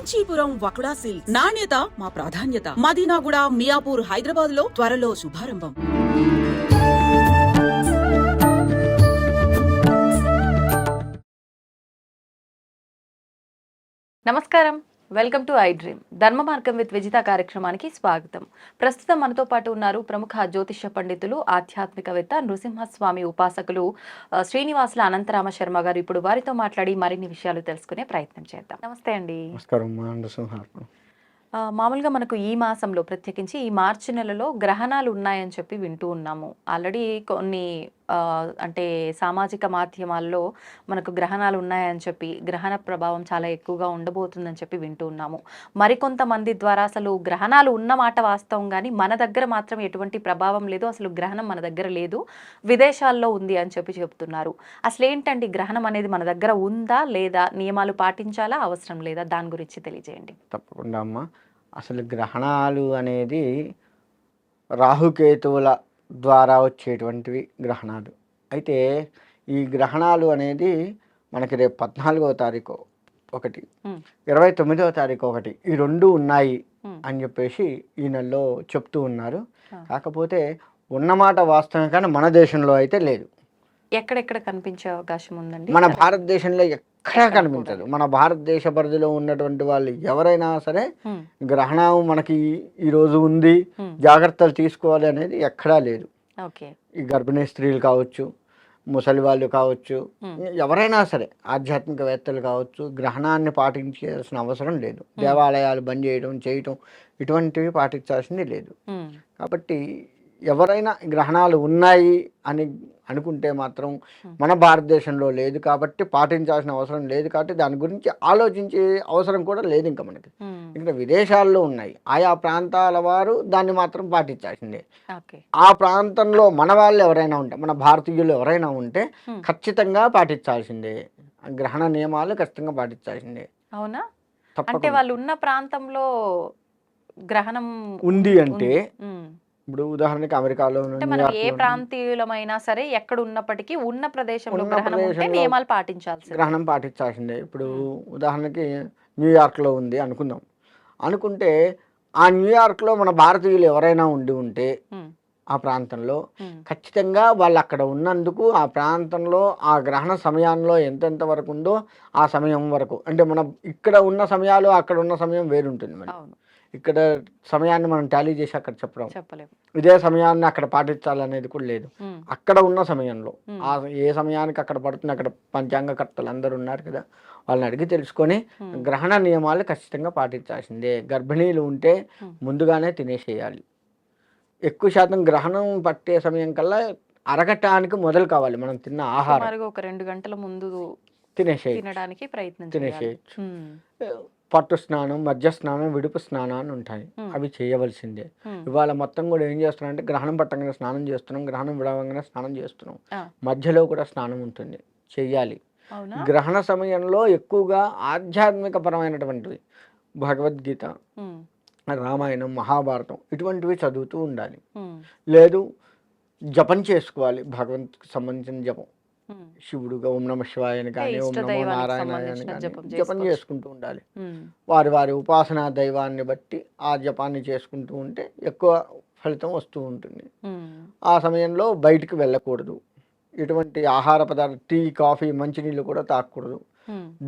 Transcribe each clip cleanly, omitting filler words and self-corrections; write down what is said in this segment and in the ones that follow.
Kanchipuram వకుడా silks నాణ్యత మా ప్రాధాన్యత. మదీనాగూడ, మియాపూర్, హైదరాబాద్ లో త్వరలో శుభారంభం. నమస్కారం, వెల్కమ్ టు ఐ డ్రీమ్. ధర్మ మార్గం విత్ విజిత కార్యక్రమానికి స్వాగతం. ప్రస్తుతం మనతో పాటు ఉన్నారు ప్రముఖ జ్యోతిష్య పండితులు, ఆధ్యాత్మికవేత్త, నృసింహస్వామి ఉపాసకులు శ్రీనివాసుల అనంతరామ శర్మ గారు. ఇప్పుడు వారితో మాట్లాడి మరిన్ని విషయాలు తెలుసుకునే ప్రయత్నం చేద్దాం. నమస్తే అండి. మామూలుగా మనకు ఈ మాసంలో ప్రత్యేకించి ఈ మార్చి నెలలో గ్రహణాలు ఉన్నాయని చెప్పి వింటూ ఉన్నాము. ఆల్రెడీ కొన్ని అంటే సామాజిక మాధ్యమాల్లో మనకు గ్రహణాలు ఉన్నాయని చెప్పి, గ్రహణ ప్రభావం చాలా ఎక్కువగా ఉండబోతుందని చెప్పి వింటూ ఉన్నాము. మరికొంతమంది ద్వారా అసలు గ్రహణాలు ఉన్న మాట వాస్తవం, కానీ మన దగ్గర మాత్రం ఎటువంటి ప్రభావం లేదు, అసలు గ్రహణం మన దగ్గర లేదు, విదేశాల్లో ఉంది అని చెప్పి చెప్తున్నారు. అసలు ఏంటండి గ్రహణం అనేది మన దగ్గర ఉందా లేదా, నియమాలు పాటించాలా, అవసరం లేదా, దాని గురించి తెలియజేయండి. తప్పకుండా అమ్మ. అసలు గ్రహణాలు అనేది రాహుకేతువుల ద్వారా వచ్చేటువంటివి గ్రహణాలు. అయితే ఈ గ్రహణాలు అనేది మనకి రేపు 14వ తారీఖు ఒకటి, 29వ తారీఖు ఒకటి, ఈ రెండు ఉన్నాయి అని చెప్పేసి ఈ నెలలో చెప్తూ ఉన్నారు. కాకపోతే ఉన్నమాట వాస్తవం, కానీ మన దేశంలో అయితే లేదు. ఎక్కడెక్కడ కనిపించే అవకాశం ఉందండి? మన భారతదేశంలో ఎక్కడా కనిపించదు. మన భారతదేశ పరిధిలో ఉన్నటువంటి వాళ్ళు ఎవరైనా సరే గ్రహణం మనకి ఈరోజు ఉంది, జాగ్రత్తలు తీసుకోవాలి అనేది ఎక్కడా లేదు. ఈ గర్భిణీ స్త్రీలు కావచ్చు, ముసలి వాళ్ళు కావచ్చు, ఎవరైనా సరే ఆధ్యాత్మికవేత్తలు కావచ్చు, గ్రహణాన్ని పాటించాల్సిన అవసరం లేదు. దేవాలయాలు బంద్ చేయటం ఇటువంటివి పాటించాల్సింది లేదు. కాబట్టి ఎవరైనా గ్రహణాలు ఉన్నాయి అని అనుకుంటే మాత్రం మన భారతదేశంలో లేదు, కాబట్టి పాటించాల్సిన అవసరం లేదు. కాబట్టి దాని గురించి ఆలోచించే అవసరం కూడా లేదు ఇంకా మనకి. ఇక్కడ విదేశాల్లో ఉన్నాయి, ఆయా ప్రాంతాల వారు దాన్ని మాత్రం పాటించాల్సిందే. ఆ ప్రాంతంలో మన వాళ్ళు ఎవరైనా ఉంటే, మన భారతీయులు ఎవరైనా ఉంటే ఖచ్చితంగా పాటించాల్సిందే. గ్రహణ నియమాలు ఖచ్చితంగా పాటించాల్సిందే. అవునా? అంటే వాళ్ళు ఉన్న ప్రాంతంలో గ్రహణం ఉంది అంటే, ఇప్పుడు ఉదాహరణకి అమెరికాలో ఏ ప్రాంతీయులమైనా సరే ఎక్కడ ఉన్నప్పటికీ ఉన్న ప్రదేశంలో నియమాలు పాటించాల్సిందే, గ్రహణం పాటించాల్సిందే. ఇప్పుడు ఉదాహరణకి న్యూయార్క్లో ఉంది అనుకుంటే ఆ న్యూయార్క్లో మన భారతీయులు ఎవరైనా ఉంటే ఆ ప్రాంతంలో ఖచ్చితంగా వాళ్ళు అక్కడ ఉన్నందుకు ఆ ప్రాంతంలో ఆ గ్రహణ సమయంలో ఎంతెంత వరకు ఉందో ఆ సమయం వరకు, అంటే మనం ఇక్కడ ఉన్న సమయాలు అక్కడ ఉన్న సమయం వేరుంటుంది. మరి ఇక్కడ సమయాన్ని మనం టాలీ చేసి అక్కడ చెప్పలేము. ఇదే సమయాన్ని అక్కడ పాటించాలనేది కూడా లేదు. అక్కడ ఉన్న సమయంలో ఆ ఏ సమయానికి అక్కడ పడుతుంది, అక్కడ పంచాంగకర్తలు అందరూ ఉన్నారు కదా, వాళ్ళని అడిగి తెలుసుకొని గ్రహణ నియమాలు ఖచ్చితంగా పాటించాల్సిందే. గర్భిణీలు ఉంటే ముందుగానే తినేసేయాలి. ఎక్కువ శాతం గ్రహణం పట్టే సమయం కల్లా అరగటానికి మొదలు కావాలి మనం తిన్న ఆహారం. ఒక 2 గంటల ముందు తినేసేయచ్చు. పట్టు స్నానం, మధ్య స్నానం, విడుపు స్నానాన్ని ఉంటాయి, అవి చేయవలసిందే. ఇవాళ మొత్తం కూడా ఏం చేస్తున్నాం అంటే, గ్రహణం పట్టంగానే స్నానం చేస్తున్నాం, గ్రహణం విడవంగానే స్నానం చేస్తున్నాం, మధ్యలో కూడా స్నానం ఉంటుంది, చెయ్యాలి. గ్రహణ సమయంలో ఎక్కువగా ఆధ్యాత్మిక పరమైనటువంటివి, భగవద్గీత, రామాయణం, మహాభారతం ఇటువంటివి చదువుతూ ఉండాలి. లేదు జపం చేసుకోవాలి, భగవంతుడికి సంబంధించిన జపం, శివుడుగా ఓం నమ శివాయని కానీ, ఓం నమో నారాయణాయని కానీ జపం చేసుకుంటూ ఉండాలి. వారి ఉపాసనా దైవాన్ని బట్టి ఆ జపాన్ని చేసుకుంటూ ఉంటే ఎక్కువ ఫలితం వస్తూ ఉంటుంది. ఆ సమయంలో బయటికి వెళ్ళకూడదు, ఎటువంటి ఆహార పదార్థాలు, టీ, కాఫీ, మంచినీళ్ళు కూడా తాగకూడదు,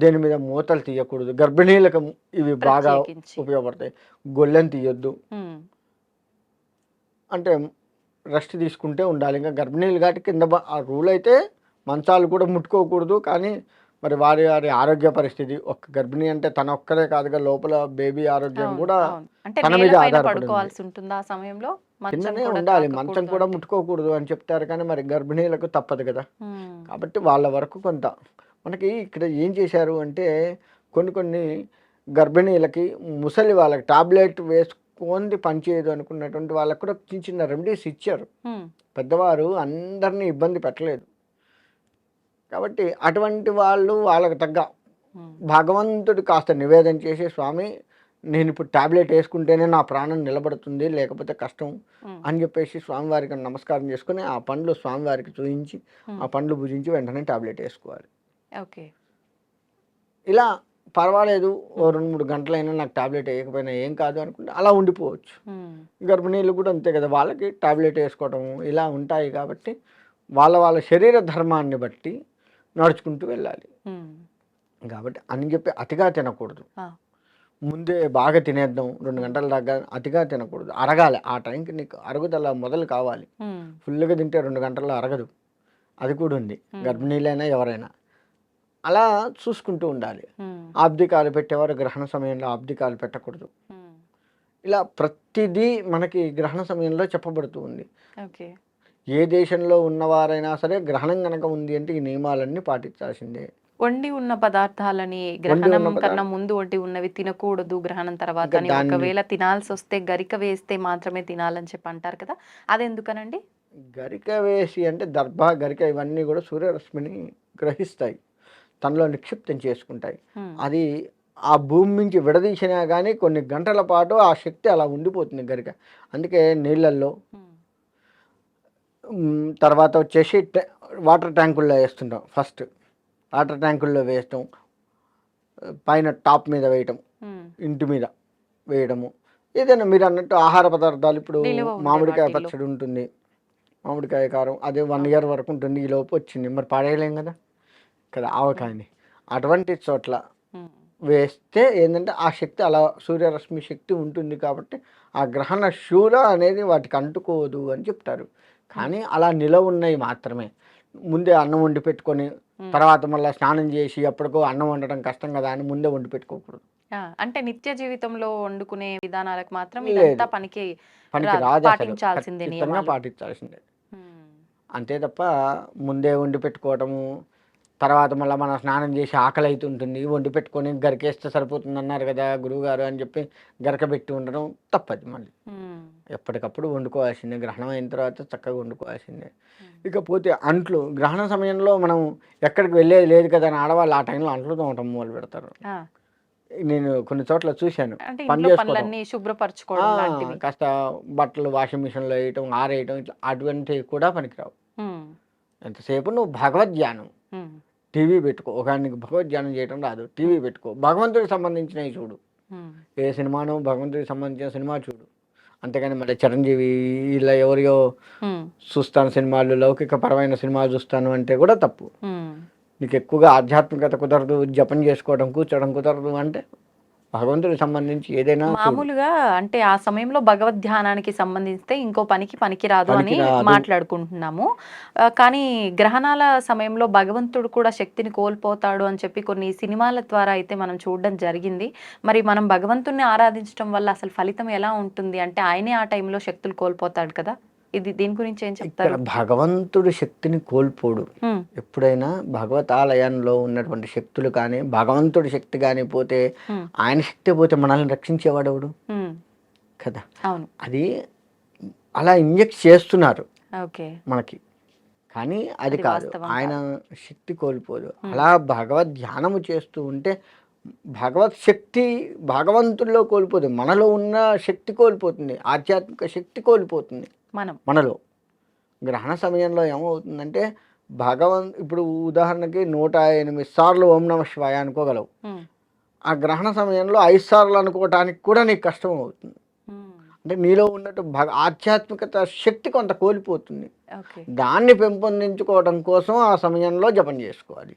దేని మీద మూతలు తీయకూడదు. గర్భిణీలకు ఇవి బాగా ఉపయోగపడతాయి. గొల్లెం తీయొద్దు, అంటే రెస్ట్ తీసుకుంటే ఉండాలి. ఇంకా గర్భిణీలు కాబట్టి కింద ఆ రూల్ అయితే మంచాలు కూడా ముట్టుకోకూడదు. కానీ మరి వారి ఆరోగ్య పరిస్థితి, ఒక్క గర్భిణీ అంటే తన ఒక్కరే కాదుగా, లోపల బేబీ ఆరోగ్యం కూడా తన మీద ఆధారపడి కిందనే ఉండాలి. మంచం కూడా ముట్టుకోకూడదు అని చెప్తారు, కానీ మరి గర్భిణీలకు తప్పదు కదా. కాబట్టి వాళ్ళ వరకు కొంత మనకి ఇక్కడ ఏం చేశారు అంటే, కొన్ని గర్భిణీలకి, ముసలి వాళ్ళకి టాబ్లెట్ వేసుకొని పనిచేయదు అనుకున్నటువంటి వాళ్ళకు కూడా చిన్న రెమెడీస్ ఇచ్చారు. పెద్దవారు అందరినీ ఇబ్బంది పెట్టలేదు. కాబట్టి అటువంటి వాళ్ళు వాళ్ళకి తగ్గ భగవంతుడి కాస్త నివేదన చేసి, స్వామి నేను ఇప్పుడు టాబ్లెట్ వేసుకుంటేనే నా ప్రాణం నిలబడుతుంది, లేకపోతే కష్టం అని చెప్పేసి స్వామివారికి నమస్కారం చేసుకుని ఆ పండ్లు స్వామివారికి చూయించి ఆ పండ్లు భుజించి వెంటనే టాబ్లెట్ వేసుకోవాలి. ఇలా పర్వాలేదు ఓ 2-3 గంటలైనా నాకు టాబ్లెట్ వేయకపోయినా ఏం కాదు అనుకుంటే అలా ఉండిపోవచ్చు. ఉమ్, గర్భిణీలు కూడా అంతే కదా, వాళ్ళకి టాబ్లెట్ వేసుకోవడం ఇలా ఉంటాయి కాబట్టి వాళ్ళ శరీర ధర్మాన్ని బట్టి నడుచుకుంటూ వెళ్ళాలి. ఉమ్, కాబట్టి అని చెప్పి అతిగా తినకూడదు. ఆ, ముందే బాగా తినేద్దాం 2 గంటల దాకా అతిగా తినకూడదు. అరగాలి, ఆ టైంకి నీకు అరుగుదల మొదలు కావాలి. ఉమ్, ఫుల్గా తింటే 2 గంటల్లో అరగదు, అది కూడా ఉంది. ఉమ్, గర్భిణీలైనా ఎవరైనా అలా చూసుకుంటూ ఉండాలి. ఉమ్, ఆబ్దికాలు పెట్టేవారు గ్రహణ సమయంలో ఆబ్దికాలు పెట్టకూడదు. ఉమ్, ఇలా ప్రతిదీ మనకి గ్రహణ సమయంలో చెప్పబడుతూ ఉంది. ఓకే. ఏ దేశంలో ఉన్నవారైనా సరే గ్రహణం కనుక ఉంది అంటే ఈ నియమాలన్నీ పాటించాల్సిందే. వండి ఉన్న పదార్థాలని వండి గ్రహణం ఉన్న కన్నా ముందు వండి ఉన్నవి తినకూడదు గ్రహణం తర్వాత ఇంకా అని, దాన్ని ఒకవేళ తినాల్సి వస్తే గరిక వేస్తే మాత్రమే తినాలని చెప్పి అంటారు కదా, అది ఎందుకనండి? గరిక వేసి అంటే దర్భ గరిక ఇవన్నీ కూడా సూర్యరశ్మిని గ్రహిస్తాయి, తనలో నిక్షిప్తం చేసుకుంటాయి. ఉమ్, అది ఆ భూమి నుంచి విడదీసినా కానీ కొన్ని గంటల పాటు ఆ శక్తి అలా ఉండిపోతుంది గరిక. అందుకే నీళ్ళల్లో ఉమ్, తర్వాత వచ్చేసి వాటర్ ట్యాంకుల్లో వేస్తుంటాం. ఫస్ట్ వాటర్ ట్యాంకుల్లో వేయటం, పైన టాప్ మీద వేయటం, ఉమ్, ఇంటి మీద వేయడము. ఏదైనా మీరు అన్నట్టు ఆహార పదార్థాలు ఇప్పుడు నిలువ ఉండే మామిడికాయ వాటిల్లో. పచ్చడి ఉంటుంది, మామిడికాయ కారం, అదే 1 ఇయర్ వరకు ఉంటుంది, ఈ లోపు వచ్చింది మరి పడేయలేం కదా కదా ఆవకాయని. అటువంటి చోట్ల ఉమ్, వేస్తే ఏంటంటే ఆ శక్తి అలా సూర్యరశ్మి శక్తి ఉంటుంది కాబట్టి ఆ గ్రహణ శూల అనేది వాటికి అంటుకోదు అని చెప్తారు. కానీ అలా నిలవ ఉన్నాయి మాత్రమే. ముందే అన్నం వండి పెట్టుకొని తర్వాత మళ్ళీ స్నానం చేసి ఎప్పటికో అన్నం వండడం కష్టం కదా అని ముందే వండి పెట్టుకోకూడదు. అంటే నిత్య జీవితంలో వండుకునే విధానాలకు మాత్రం లేదు, ఇదంతా పనికి పనికి రాదు, రాదు, అసలు పాటించాల్సిందే ఖచ్చితంగా నియమాలు. పాటించాల్సిందే. ఉమ్, అంతే తప్ప ముందే వండి పెట్టుకోవటము, తర్వాత మళ్ళీ మనం స్నానం చేసి ఆకలి అవుతుంటుంది వండి పెట్టుకొని గరికేస్తే సరిపోతుంది అన్నారు కదా గురువుగారు అని చెప్పి గరక పెట్టి ఉండడం తప్పది. మళ్ళీ ఉమ్, ఎప్పటికప్పుడు వండుకోవాల్సిందే, గ్రహణం అయిన తర్వాత చక్కగా వండుకోవాల్సిందే. ఇకపోతే అంట్లు గ్రహణ సమయంలో మనం ఎక్కడికి వెళ్ళేది లేదు కదా అని ఆడవాళ్ళు ఆ టైంలో అంట్లు తోమటం మొదలు పెడతారు. ఆ, నేను కొన్ని చోట్ల చూశాను. అంటే పని ఇంట్లో చేసుకోవడం, పనులన్నీ శుభ్రపరచుకోవడం లాంటివి. కాస్త బట్టలు వాషింగ్ మిషన్లో వేయటం, ఆరేయటం, ఇట్లా అటువంటివి కూడా పనికిరావు. ఉమ్, ఎంతసేపు నువ్వు భగవద్ ధ్యానం, ఉమ్, టీవీ పెట్టుకో. ఒక నీకు భగవద్ ధ్యానం చేయటం రాదు, టీవీ పెట్టుకో, భగవంతుడికి సంబంధించినవి చూడు. ఉమ్, ఏ సినిమాను భగవంతుడికి సంబంధించిన సినిమా చూడు. అంతేగాని మళ్ళీ చిరంజీవి ఇలా ఎవరియో ఉమ్, చూస్తాను సినిమాలు, లౌకికపరమైన సినిమాలు చూస్తాను అంటే కూడా తప్పు. ఉమ్. నీకు ఎక్కువగా ఆధ్యాత్మికత కుదరదు, జపం చేసుకోవడం కూర్చోవడం కుదరదు అంటే భగవంతుడికి సంబంధించి ఏదైనా చూడు. మామూలుగా అంటే ఆ సమయంలో భగవద్ ధ్యానానికి సంబంధిస్తే ఇంకో పనికి రాదు అని పనికిరాదు. మాట్లాడుకుంటున్నాము. కానీ గ్రహణాల సమయంలో భగవంతుడు కూడా శక్తిని కోల్పోతాడు అని చెప్పి కొన్ని సినిమాల ద్వారా అయితే మనం చూడడం జరిగింది. మరి మనం భగవంతుణ్ణి ఆరాధించడం వల్ల అసలు ఫలితం ఎలా ఉంటుంది? అంటే ఆయనే ఆ టైంలో శక్తులు కోల్పోతాడు కదా, దీని గురించి ఏం ఇక్కడ చెప్తారు? భగవంతుడి శక్తిని కోల్పోడు. ఉమ్, ఎప్పుడైనా భగవతాలయంలో ఉన్నటువంటి శక్తులు కానీ భగవంతుడి శక్తి కానీ పోతే, ఉమ్, ఆయన శక్తి పోతే మనల్ని రక్షించేవాడెవడు ఉమ్, కదా. అవును. అది అలా ఇంజెక్ట్ చేస్తున్నారు ఓకే. మనకి, కానీ అది అది కాదు, వాస్తవం ఆయన శక్తి కోల్పోదు. అలా భగవద్ ధ్యానము చేస్తూ ఉంటే భగవత్ శక్తి భగవంతుల్లో కోల్పోదు, మనలో ఉన్న శక్తి కోల్పోతుంది, ఆధ్యాత్మిక శక్తి కోల్పోతుంది మనలో. గ్రహణ సమయంలో ఏమవుతుందంటే ఇప్పుడు ఉదాహరణకి 108 సార్లు ఓం నమ శివాయ అనుకోగలవు, ఉమ్, ఆ గ్రహణ సమయంలో 5 సార్లు అనుకోవటానికి కూడా నీకు కష్టం అవుతుంది. ఉమ్, అంటే నీలో ఉన్నట్టు ఆధ్యాత్మికత శక్తి కొంత కోల్పోతుంది. ఓకే. దాన్ని పెంపొందించుకోవడం కోసం ఆ సమయంలో జపం చేసుకోవాలి,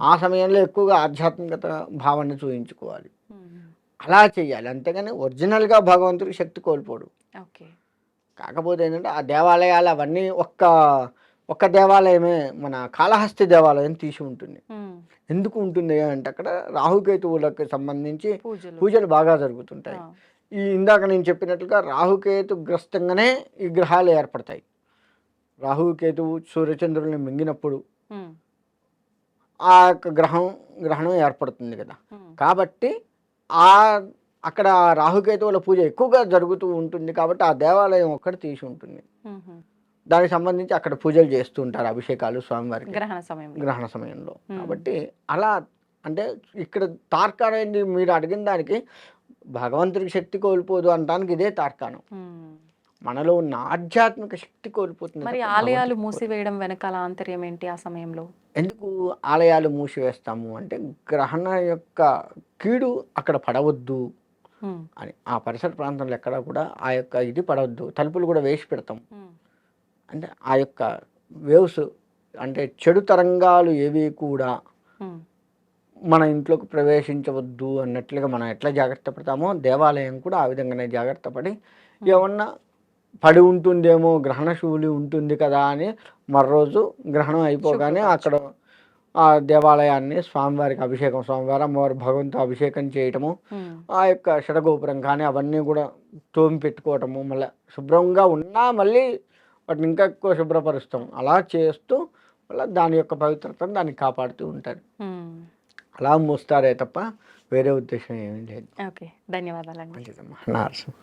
ఆ సమయంలో ఎక్కువగా ఆధ్యాత్మికత భావాన్ని చూపించుకోవాలి, ఉమ్, అలా చేయాలి. అంతేగాని ఒరిజినల్గా భగవంతుడికి శక్తి కోల్పోడు. ఓకే. కాకపోతే ఏంటంటే ఆ దేవాలయాలు అవన్నీ ఒక్క దేవాలయమే, మన కాళహస్తి దేవాలయం తీసి ఉంటుంది. ఉమ్, ఎందుకు ఉంటుంది అంటే అక్కడ రాహుకేతువులకు సంబంధించి పూజలు. పూజలు బాగా జరుగుతుంటాయి. ఆ, ఈ ఇందాక నేను చెప్పినట్లుగా రాహుకేతు గ్రస్తంగానే ఈ గ్రహాలు ఏర్పడతాయి. రాహుకేతువు సూర్యచంద్రుల్ని మింగినప్పుడు ఉమ్, ఆ యొక్క గ్రహణం ఏర్పడుతుంది కదా. ఉమ్, కాబట్టి ఆ అక్కడ రాహుకేతువుల పూజ ఎక్కువగా జరుగుతూ ఉంటుంది కాబట్టి ఆ దేవాలయం ఒక్కటి తీసి ఉంటుంది. ఉమ్, దానికి సంబంధించి అక్కడ పూజలు చేస్తూ ఉంటారు, అభిషేకాలు స్వామివారికి గ్రహణ సమయంలో. కాబట్టి అలా అంటే ఇక్కడ తార్కాణం మీరు అడిగిన దానికి భగవంతుడికి శక్తి కోల్పోదు అనడానికి ఇదే తార్కాణం. ఉమ్. మనలో ఉన్న ఆధ్యాత్మిక శక్తి కోల్పోతుంది. మరి తప్ప ఆలయాలు భగవంతుడికి మూసివేయడం వెనకాల ఆంతర్యం ఏంటి ఆ సమయంలో? ఎందుకు ఆలయాలు మూసివేస్తాము అంటే గ్రహణ యొక్క కీడు అక్కడ పడవద్దు ఉమ్, అని ఆ పరిసర ప్రాంతంలో ఎక్కడా కూడా ఆ యొక్క ఇది పడవద్దు, తలుపులు కూడా వేసి పెడతాం. ఉమ్, అంటే ఆ యొక్క వేవ్స్ అంటే చెడు తరంగాలు ఏవి కూడా ఉమ్, మన ఇంట్లోకి ప్రవేశించవద్దు అన్నట్లుగా మనం ఎట్లా జాగ్రత్త పడతామో దేవాలయం కూడా ఆ విధంగానే జాగ్రత్త పడి ఏమన్నా పడి ఉంటుందేమో గ్రహణ శూలి ఉంటుంది కదా అని మరోజు గ్రహణం అయిపోగానే అక్కడ ఆ దేవాలయాన్ని స్వామివారికి అభిషేకం, స్వామివారి అమ్మవారి భగవంతు అభిషేకం చేయటము, ఉమ్, ఆ యొక్క షడగోపురం కానీ అవన్నీ కూడా తోమి పెట్టుకోవటము, మళ్ళీ శుభ్రంగా ఉన్నా మళ్ళీ వాటిని ఇంకా ఎక్కువ శుభ్రపరుస్తాం. అలా చేస్తూ మళ్ళీ దాని యొక్క పవిత్రతను దాన్ని కాపాడుతూ ఉంటారు. ఉమ్. అలా మోస్తారే తప్ప వేరే ఉద్దేశం ఏమీ లేదు. ఓకే, ధన్యవాదాలండి. మంచిదమ్మా. నరసింహ.